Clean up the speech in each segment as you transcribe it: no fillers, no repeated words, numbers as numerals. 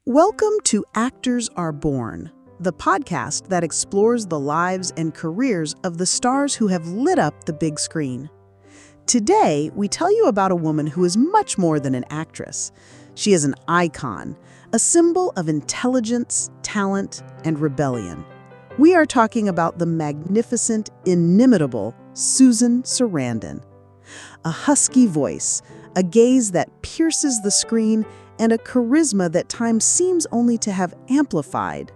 Welcome to Actors Are Born, the podcast that explores the lives and careers of the stars who have lit up the big screen. Today, we tell you about a woman who is much more than an actress. She is an icon, a symbol of intelligence, talent, and rebellion. We are talking about the magnificent, inimitable Susan Sarandon. A husky voice, a gaze that pierces the screen, and a charisma that time seems only to have amplified.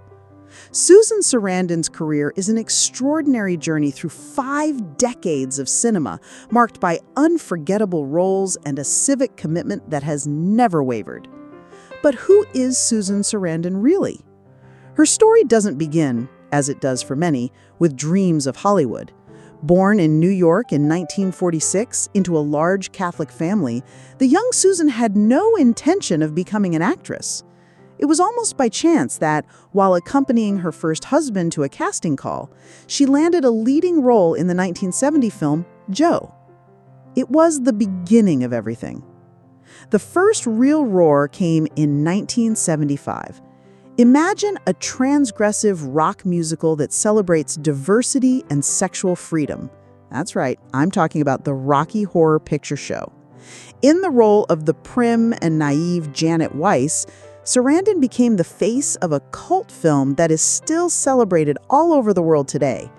Susan Sarandon's career is an extraordinary journey through 5 decades of cinema, marked by unforgettable roles and a civic commitment that has never wavered. But who is Susan Sarandon really? Her story doesn't begin, as it does for many, with dreams of Hollywood. Born in New York in 1946 into a large Catholic family, the young Susan had no intention of becoming an actress. It was almost by chance that, while accompanying her first husband to a casting call, she landed a leading role in the 1970 film Joe. It was the beginning of everything. The first real roar came in 1975. Imagine a transgressive rock musical that celebrates diversity and sexual freedom. That's right, I'm talking about the Rocky Horror Picture Show. In the role of the prim and naive Janet Weiss, Sarandon became the face of a cult film that is still celebrated all over the world today.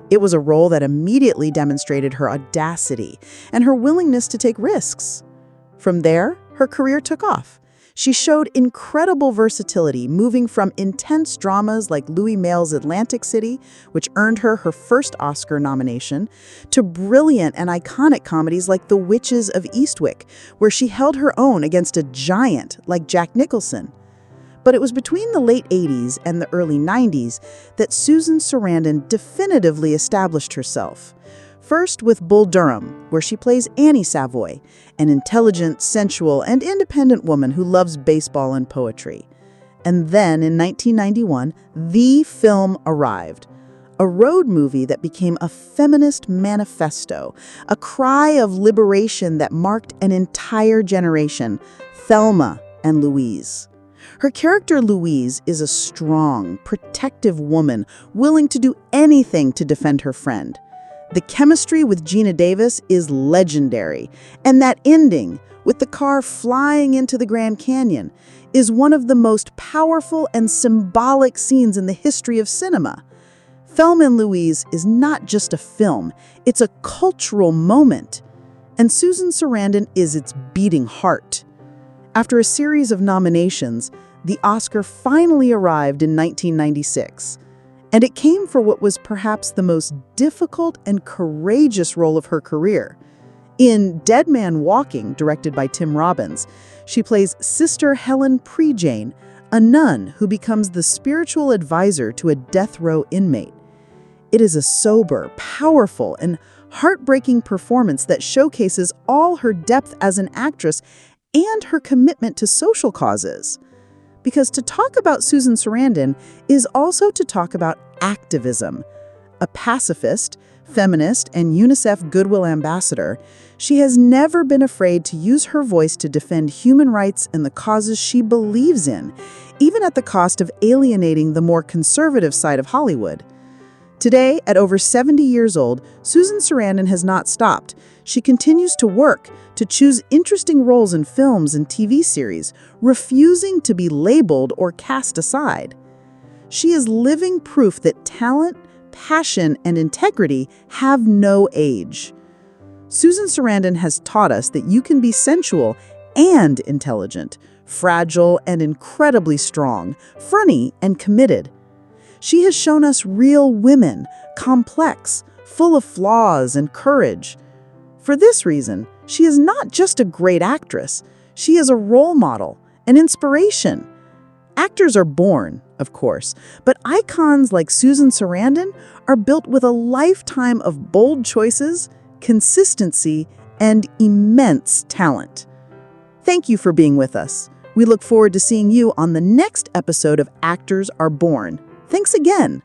It was a role that immediately demonstrated her audacity and her willingness to take risks. From there, her career took off. She showed incredible versatility, moving from intense dramas like Louis Malle's Atlantic City, which earned her her first Oscar nomination, to brilliant and iconic comedies like The Witches of Eastwick, where she held her own against a giant like Jack Nicholson. But it was between the late 80s and the early 90s that Susan Sarandon definitively established herself. First with Bull Durham, where she plays Annie Savoy, an intelligent, sensual, and independent woman who loves baseball and poetry. And then in 1991, the film arrived. A road movie that became a feminist manifesto, a cry of liberation that marked an entire generation, Thelma and Louise. Her character Louise is a strong, protective woman willing to do anything to defend her friend. The chemistry with Geena Davis is legendary, and that ending, with the car flying into the Grand Canyon, is one of the most powerful and symbolic scenes in the history of cinema. Thelma and Louise is not just a film, it's a cultural moment, and Susan Sarandon is its beating heart. After a series of nominations, the Oscar finally arrived in 1996. And it came for what was perhaps the most difficult and courageous role of her career. In Dead Man Walking, directed by Tim Robbins, she plays Sister Helen Prejean, a nun who becomes the spiritual advisor to a death row inmate. It is a sober, powerful, and heartbreaking performance that showcases all her depth as an actress and her commitment to social causes. Because to talk about Susan Sarandon is also to talk about activism. A pacifist, feminist, and UNICEF Goodwill Ambassador, she has never been afraid to use her voice to defend human rights and the causes she believes in, even at the cost of alienating the more conservative side of Hollywood. Today, at over 70 years old, Susan Sarandon has not stopped. She continues to work, to choose interesting roles in films and TV series, refusing to be labeled or cast aside. She is living proof that talent, passion, and integrity have no age. Susan Sarandon has taught us that you can be sensual and intelligent, fragile and incredibly strong, funny and committed. She has shown us real women, complex, full of flaws and courage. For this reason, she is not just a great actress, she is a role model, an inspiration. Actors are born, of course, but icons like Susan Sarandon are built with a lifetime of bold choices, consistency, and immense talent. Thank you for being with us. We look forward to seeing you on the next episode of Actors Are Born. Thanks again.